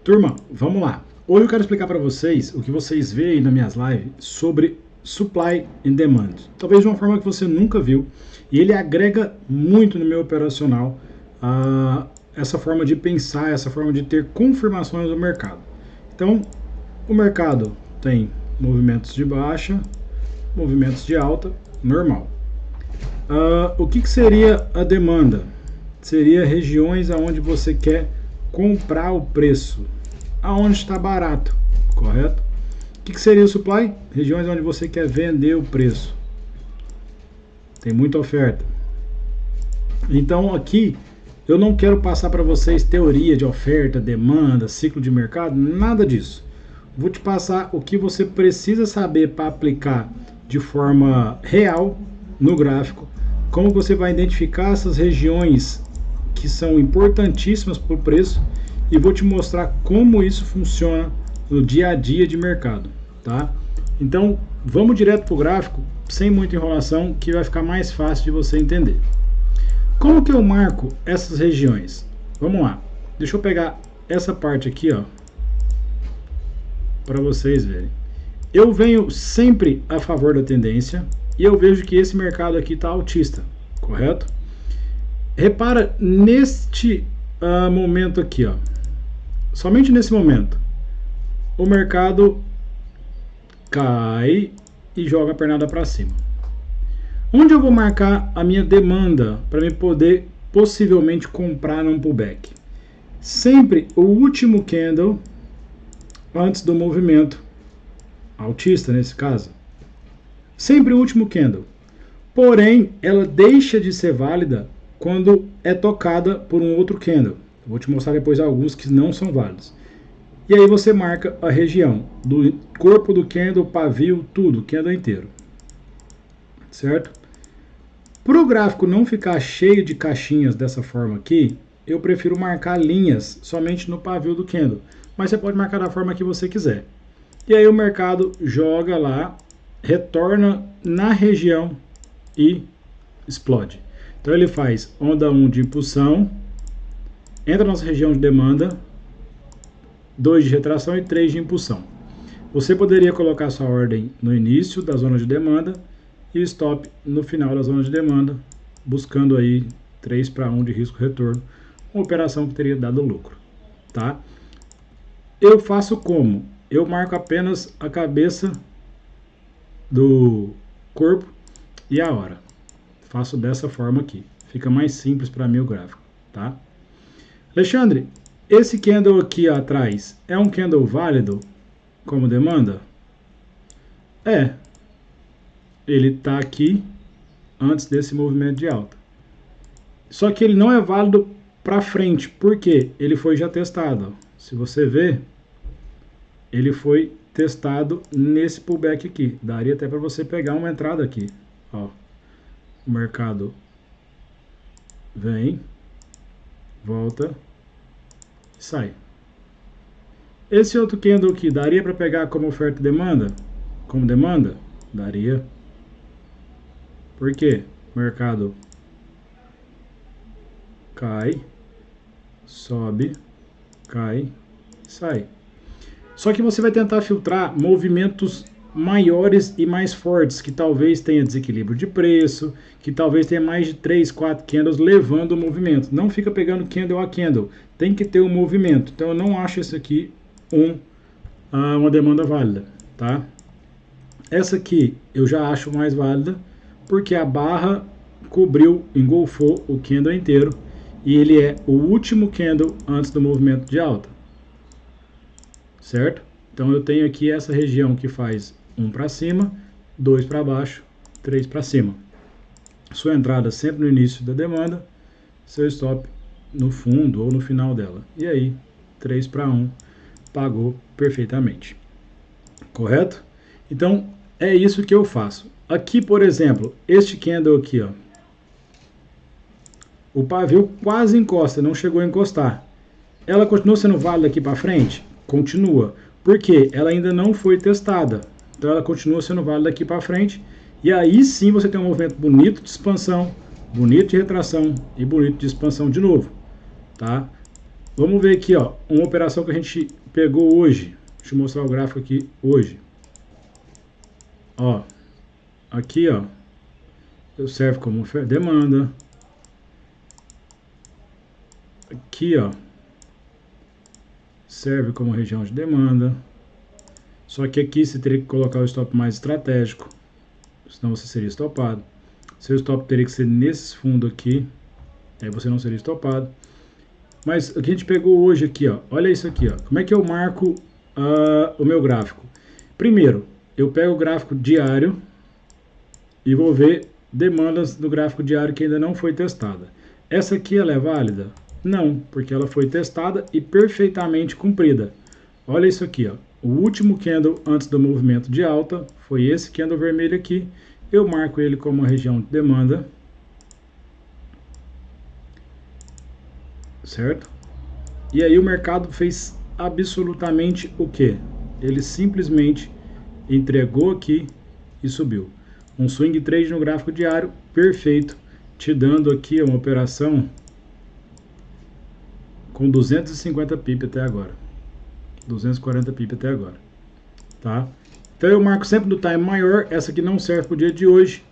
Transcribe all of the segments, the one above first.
Turma, vamos lá. Hoje eu quero explicar para vocês o que vocês veem aí nas minhas lives sobre supply and demand. Talvez de uma forma que você nunca viu. E ele agrega muito no meu operacional essa forma de pensar, essa forma de ter confirmações do mercado. Então, o mercado tem movimentos de baixa, movimentos de alta, normal. O que seria a demanda? Seria regiões aonde você quer comprar o preço, aonde está barato, correto? O que seria o supply? Regiões onde você quer vender o preço. Tem muita oferta. Então aqui eu não quero passar para vocês teoria de oferta, demanda, ciclo de mercado, nada disso. Vou te passar o que você precisa saber para aplicar de forma real no gráfico, como você vai identificar essas regiões que são importantíssimas para o preço e vou te mostrar como isso funciona no dia a dia de mercado, tá? Então vamos direto para o gráfico, sem muita enrolação, que vai ficar mais fácil de você entender. Como que eu marco essas regiões? Vamos lá, deixa eu pegar essa parte aqui, ó, para vocês verem. Eu venho sempre a favor da tendência e eu vejo que esse mercado aqui está altista, correto? Repara neste momento aqui, ó. Somente nesse momento o mercado cai e joga a pernada para cima. Onde eu vou marcar a minha demanda para me poder possivelmente comprar num pullback? Sempre o último candle antes do movimento altista, nesse caso. Sempre o último candle. Porém, ela deixa de ser válida quando é tocada por um outro candle. Vou te mostrar depois alguns que não são válidos. E aí você marca a região do corpo do candle, pavio, tudo, candle inteiro. Certo? Para o gráfico não ficar cheio de caixinhas dessa forma aqui, eu prefiro marcar linhas somente no pavio do candle. Mas você pode marcar da forma que você quiser. E aí o mercado joga lá, retorna na região e explode. Então ele faz onda 1 de impulsão, entra na nossa região de demanda, 2 de retração e 3 de impulsão. Você poderia colocar sua ordem no início da zona de demanda e stop no final da zona de demanda, buscando aí 3 para 1 de risco retorno, uma operação que teria dado lucro, tá? Eu faço como? Eu marco apenas a cabeça do corpo e a hora. Faço dessa forma aqui. Fica mais simples para mim o gráfico, tá? Alexandre, esse candle aqui atrás é um candle válido como demanda? É. Ele está aqui antes desse movimento de alta. Só que ele não é válido para frente. Por quê? Ele foi já testado. Se você ver, ele foi testado nesse pullback aqui. Daria até para você pegar uma entrada aqui. Ó. O mercado vem, volta e sai. Esse outro candle aqui, daria para pegar como oferta e demanda? Como demanda? Daria. Por quê? O mercado cai, sobe, cai, sai. Só que você vai tentar filtrar movimentos maiores e mais fortes, que talvez tenha desequilíbrio de preço, que talvez tenha mais de 3, 4 candles levando o movimento. Não fica pegando candle a candle, tem que ter um movimento. Então eu não acho isso aqui uma demanda válida, tá? Essa aqui eu já acho mais válida, porque a barra cobriu, engolfou o candle inteiro, e ele é o último candle antes do movimento de alta. Certo? Então eu tenho aqui essa região que faz 1 para cima, 2 para baixo, 3 para cima. Sua entrada sempre no início da demanda, seu stop no fundo ou no final dela. E aí, 3 para 1, pagou perfeitamente. Correto? Então é isso que eu faço. Aqui, por exemplo, este candle aqui, ó, o pavio quase encosta, não chegou a encostar. Ela continua sendo válida aqui para frente? Continua, porque ela ainda não foi testada. Então ela continua sendo válida daqui para frente. E aí sim você tem um movimento bonito de expansão, bonito de retração e bonito de expansão de novo. Tá? Vamos ver aqui, ó, uma operação que a gente pegou hoje. Deixa eu mostrar o gráfico aqui hoje. Ó, aqui, ó, serve como demanda. Aqui, ó, serve como região de demanda. Só que aqui você teria que colocar o stop mais estratégico, senão você seria estopado. Seu stop teria que ser nesse fundo aqui, aí você não seria estopado. Mas o que a gente pegou hoje aqui, ó, olha isso aqui, ó. Como é que eu marco o meu gráfico? Primeiro, eu pego o gráfico diário e vou ver demandas do gráfico diário que ainda não foi testada. Essa aqui ela é válida? Não, porque ela foi testada e perfeitamente cumprida. Olha isso aqui, ó. O último candle antes do movimento de alta foi esse candle vermelho aqui. Eu marco ele como uma região de demanda. Certo? E aí o mercado fez absolutamente o quê? Ele simplesmente entregou aqui e subiu. Um swing trade no gráfico diário perfeito, te dando aqui uma operação com 250 pip até agora. 240 pip até agora. Tá? Então eu marco sempre do time maior. Essa aqui não serve para o dia de hoje,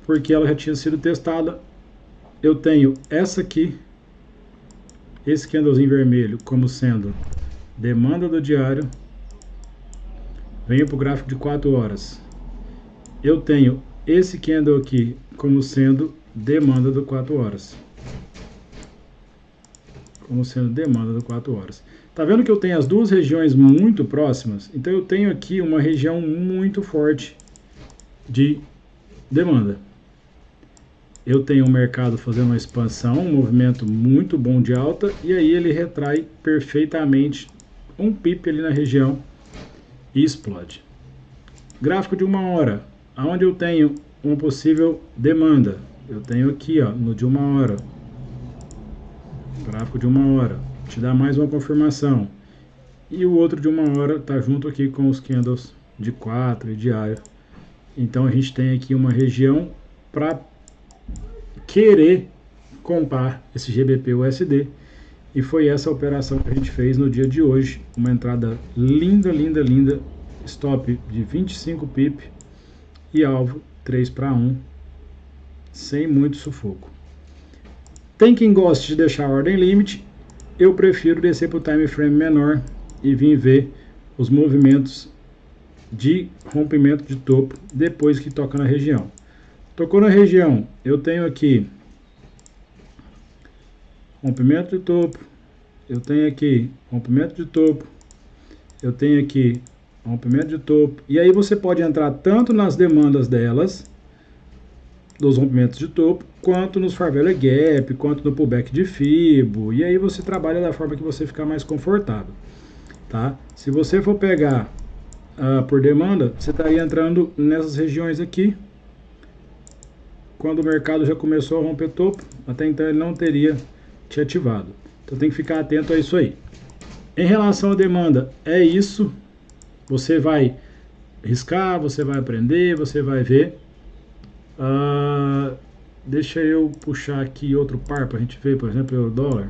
porque ela já tinha sido testada. Eu tenho essa aqui, esse candlezinho vermelho, como sendo demanda do diário. Venho para o gráfico de 4 horas. Eu tenho esse candle aqui como sendo demanda do 4 horas. Como sendo demanda do 4 horas. Tá vendo que eu tenho as duas regiões muito próximas? Então eu tenho aqui uma região muito forte de demanda. Eu tenho o mercado fazendo uma expansão, um movimento muito bom de alta, e aí ele retrai perfeitamente um pip ali na região e explode. Gráfico de 1 hora, aonde eu tenho uma possível demanda. Eu tenho aqui, ó, no de 1 hora. Gráfico de 1 hora, te dá mais uma confirmação. E o outro de 1 hora está junto aqui com os candles de 4 e diário. Então a gente tem aqui uma região para querer comprar esse GBP USD. E foi essa operação que a gente fez no dia de hoje. Uma entrada linda, linda, linda. Stop de 25 pip e alvo 3/1, sem muito sufoco. Tem quem goste de deixar a ordem limite. Eu prefiro descer para o time frame menor e vir ver os movimentos de rompimento de topo depois que toca na região. Tocou na região, eu tenho aqui rompimento de topo, eu tenho aqui rompimento de topo, eu tenho aqui rompimento de topo, e aí você pode entrar tanto nas demandas delas, dos rompimentos de topo, quanto nos Fair Value Gap, quanto no pullback de Fibo, e aí você trabalha da forma que você ficar mais confortável, tá? Se você for pegar por demanda, você estaria entrando nessas regiões aqui, quando o mercado já começou a romper topo, até então ele não teria te ativado. Então tem que ficar atento a isso aí. Em relação à demanda, é isso. Você vai riscar, você vai aprender, você vai ver. Deixa eu puxar aqui outro par para a gente ver, por exemplo, o euro-dólar,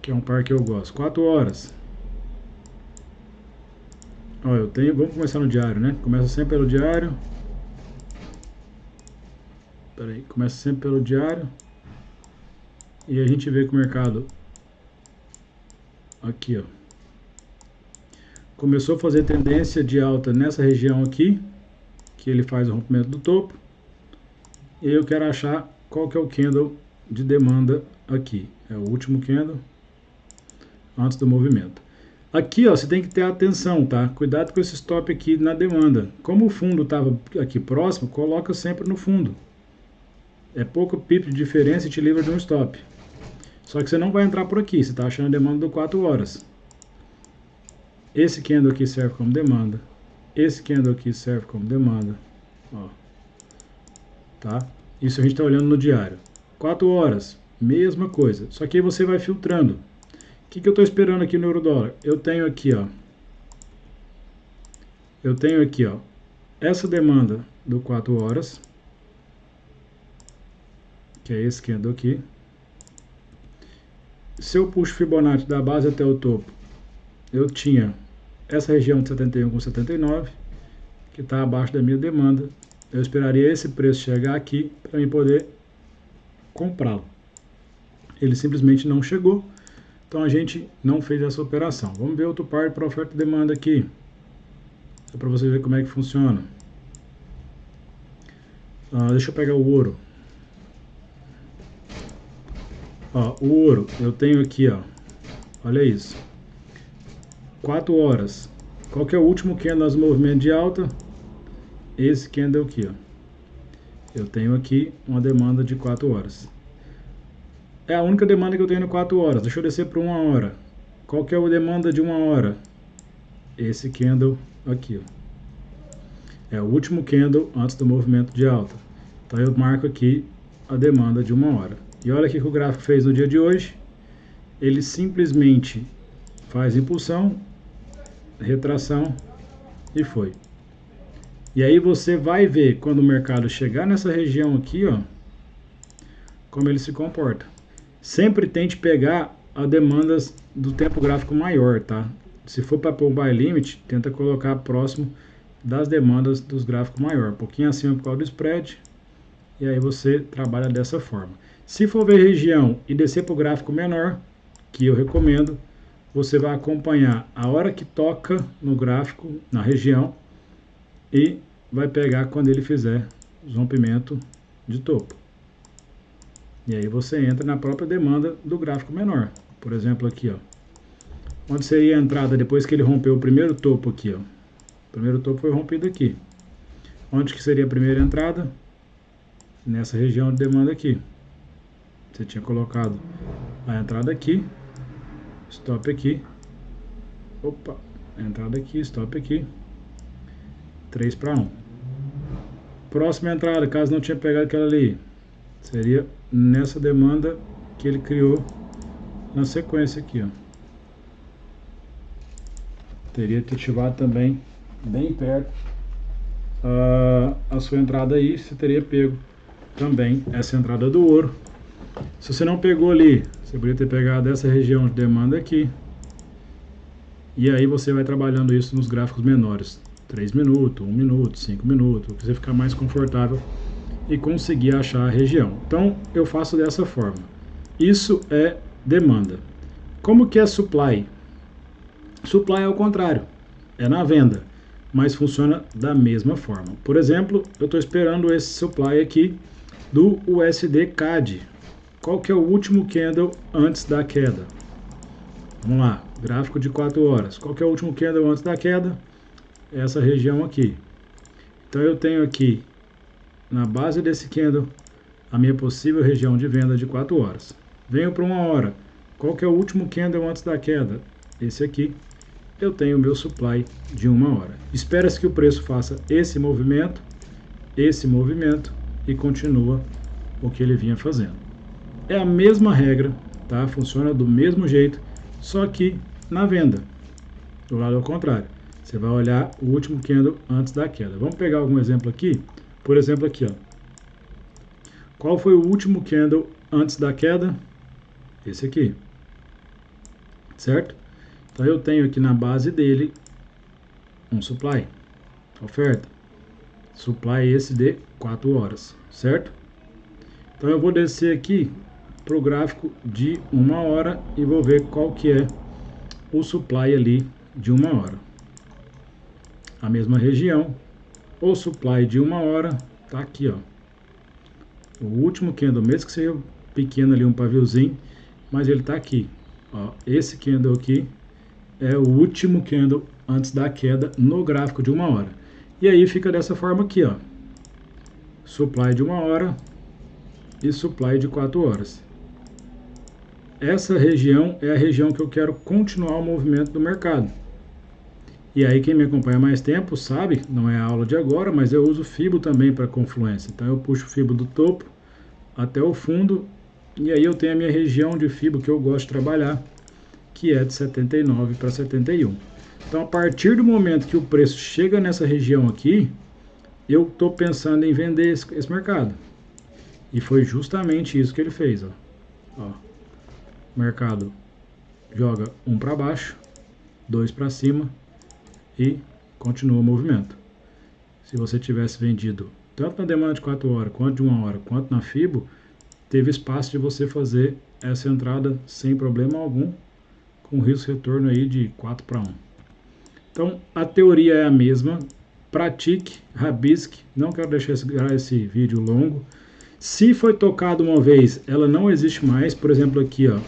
que é um par que eu gosto. 4 horas. Ó, eu tenho, vamos começar no diário, né? Começa sempre pelo diário. Peraí, começa sempre pelo diário. E a gente vê que o mercado aqui, ó, começou a fazer tendência de alta nessa região aqui, que ele faz o rompimento do topo. E eu quero achar qual que é o candle de demanda aqui. É o último candle antes do movimento. Aqui, ó, você tem que ter atenção, tá? Cuidado com esse stop aqui na demanda. Como o fundo estava aqui próximo, coloca sempre no fundo. É pouco pip de diferença e te livra de um stop. Só que você não vai entrar por aqui, você está achando a demanda do 4 horas. Esse candle aqui serve como demanda. Esse candle aqui serve como demanda. Ó. Tá? Isso a gente está olhando no diário. 4 horas, mesma coisa. Só que aí você vai filtrando. O que eu estou esperando aqui no euro-dólar? Eu tenho aqui, ó. Eu tenho aqui, ó, essa demanda do 4 horas. Que é esse candle aqui. se eu puxo Fibonacci da base até o topo, eu tinha essa região de 71,79, que está abaixo da minha demanda. Eu esperaria esse preço chegar aqui para eu poder comprá-lo. Ele simplesmente não chegou, então a gente não fez essa operação. Vamos ver outro par para oferta e demanda aqui, só para você ver como é que funciona. Deixa eu pegar o ouro. O ouro, eu tenho aqui, olha isso, 4 horas. Qual que é o último candle nos movimentos de alta? Esse candle aqui, eu tenho aqui uma demanda de 4 horas. É a única demanda que eu tenho no 4 horas. Deixa eu descer para 1 hora. Qual que é a demanda de 1 hora? Esse candle aqui, é o último candle antes do movimento de alta. Então eu marco aqui a demanda de 1 hora. E olha o que o gráfico fez no dia de hoje. Ele simplesmente faz impulsão, retração e foi. E aí você vai ver quando o mercado chegar nessa região aqui, como ele se comporta. Sempre tente pegar as demandas do tempo gráfico maior, tá? Se for para pôr o buy limit, tenta colocar próximo das demandas dos gráficos maior, um pouquinho acima por causa do spread. E aí você trabalha dessa forma. Se for ver região e descer para o gráfico menor, que eu recomendo, você vai acompanhar a hora que toca no gráfico, na região, e vai pegar quando ele fizer o rompimento de topo. E aí você entra na própria demanda do gráfico menor. Por exemplo aqui, onde seria a entrada depois que ele rompeu o primeiro topo aqui, O primeiro topo foi rompido aqui. Onde que seria a primeira entrada? Nessa região de demanda aqui. Você tinha colocado a entrada aqui, stop aqui, entrada aqui, stop aqui, 3 para 1. Próxima entrada, caso não tinha pegado aquela ali, seria nessa demanda que ele criou na sequência aqui, Teria que ativar também bem perto a sua entrada aí, você teria pego também essa entrada do ouro. Se você não pegou ali, você poderia ter pegado essa região de demanda aqui. E aí você vai trabalhando isso nos gráficos menores. 3 minutos, 1 minuto, 5 minutos, para você ficar mais confortável e conseguir achar a região. Então eu faço dessa forma. Isso é demanda. Como que é supply? Supply é o contrário, é na venda, mas funciona da mesma forma. Por exemplo, eu estou esperando esse supply aqui do USD CAD. Qual que é o último candle antes da queda? Vamos lá, gráfico de 4 horas. Qual que é o último candle antes da queda? Essa região aqui. Então eu tenho aqui, na base desse candle, a minha possível região de venda de 4 horas. Venho para 1 hora. Qual que é o último candle antes da queda? Esse aqui. Eu tenho o meu supply de 1 hora. Espera-se que o preço faça esse movimento e continua o que ele vinha fazendo. É a mesma regra, tá? Funciona do mesmo jeito, só que na venda. Do lado ao contrário. Você vai olhar o último candle antes da queda. Vamos pegar algum exemplo aqui? Por exemplo aqui, Qual foi o último candle antes da queda? Esse aqui. Certo? Então eu tenho aqui na base dele um supply, oferta. Supply esse de 4 horas, certo? Então eu vou descer aqui para o gráfico de 1 hora e vou ver qual que é o supply ali de 1 hora. A mesma região, o supply de 1 hora tá aqui, O último candle, mesmo que seja pequeno ali, um paviozinho, mas ele tá aqui, Esse candle aqui é o último candle antes da queda no gráfico de 1 hora. E aí fica dessa forma aqui, Supply de 1 hora e supply de 4 horas. Essa região é a região que eu quero continuar o movimento do mercado. E aí quem me acompanha há mais tempo sabe, não é a aula de agora, mas eu uso FIBO também para confluência. Então eu puxo o FIBO do topo até o fundo, e aí eu tenho a minha região de FIBO que eu gosto de trabalhar, que é de 79 para 71. Então a partir do momento que o preço chega nessa região aqui, eu estou pensando em vender esse mercado. E foi justamente isso que ele fez, o mercado joga um para baixo, 2 para cima e continua o movimento. Se você tivesse vendido tanto na demanda de 4 horas, quanto de 1 hora, quanto na FIBO, teve espaço de você fazer essa entrada sem problema algum, com risco de retorno aí de 4 para 1. Então, a teoria é a mesma, pratique, rabisque, não quero deixar esse vídeo longo. Se foi tocado uma vez, ela não existe mais, por exemplo aqui, ó,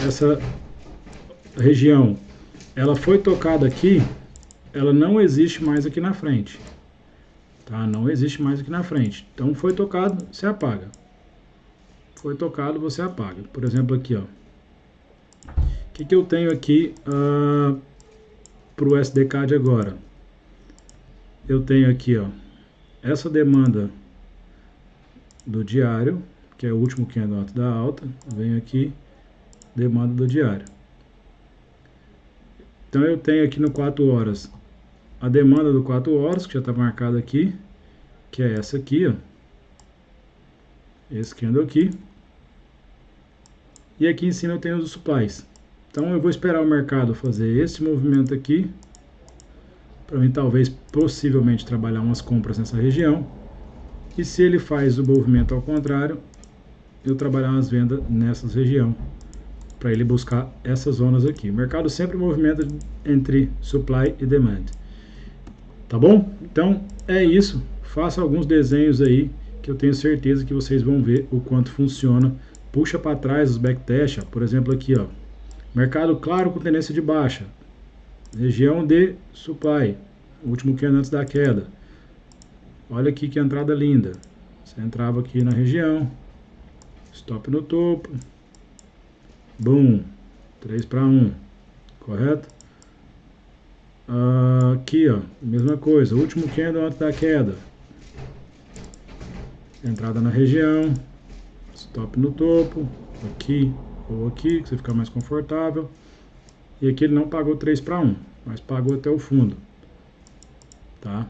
essa região, ela foi tocada aqui, ela não existe mais aqui na frente, tá? Não existe mais aqui na frente. Então, foi tocado, você apaga. Foi tocado, você apaga. Por exemplo aqui, ó, o que eu tenho aqui para o SDK de agora? Eu tenho aqui, ó, essa demanda do diário, que é o último candle antes da alta, vem aqui, demanda do diário. Então eu tenho aqui no 4 horas a demanda do 4 horas, que já está marcada aqui, que é essa aqui, ó, esse candle aqui. E aqui em cima eu tenho os supplies. Então eu vou esperar o mercado fazer esse movimento aqui, para mim talvez, possivelmente, trabalhar umas compras nessa região. E se ele faz o movimento ao contrário, eu trabalhar umas vendas nessas regiões, para ele buscar essas zonas aqui. O mercado sempre movimenta entre supply e demand. Tá bom? Então é isso. Faça alguns desenhos aí, que eu tenho certeza que vocês vão ver o quanto funciona. Puxa para trás os backtest, por exemplo aqui, ó, mercado claro com tendência de baixa, região de supply, último candle antes da queda. Olha aqui que entrada linda. Você entrava aqui na região, stop no topo, boom, 3 para 1, correto? Aqui, ó, mesma coisa, último candle antes da queda, entrada na região, stop no topo, aqui ou aqui, que você ficar mais confortável. E aqui ele não pagou 3 para 1, mas pagou até o fundo, tá?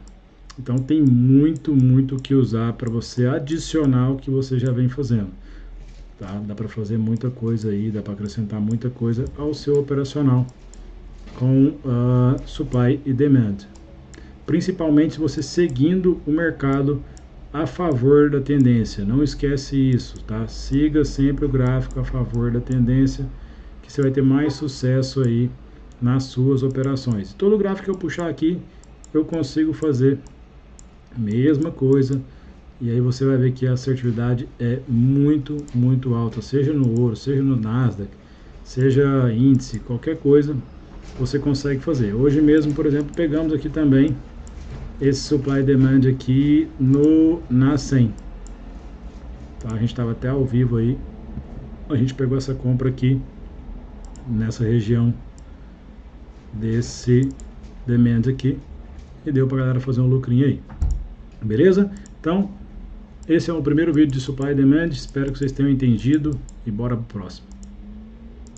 Então tem muito o que usar para você adicionar o que você já vem fazendo, tá? Dá para fazer muita coisa aí, dá para acrescentar muita coisa ao seu operacional com supply e demand, principalmente se você seguindo o mercado a favor da tendência. Não esquece isso, tá? Siga sempre o gráfico a favor da tendência, que você vai ter mais sucesso aí nas suas operações. Todo gráfico que eu puxar aqui, eu consigo fazer a mesma coisa, e aí você vai ver que a assertividade é muito alta, seja no ouro, seja no Nasdaq, seja índice, qualquer coisa você consegue fazer. Hoje mesmo, por exemplo, pegamos aqui também esse supply demand aqui na 100, tá? A gente estava até ao vivo aí, a gente pegou essa compra aqui nessa região desse demand aqui e deu pra galera fazer um lucrinho aí, beleza? Então esse é o primeiro vídeo de supply e demand, espero que vocês tenham entendido e bora pro próximo.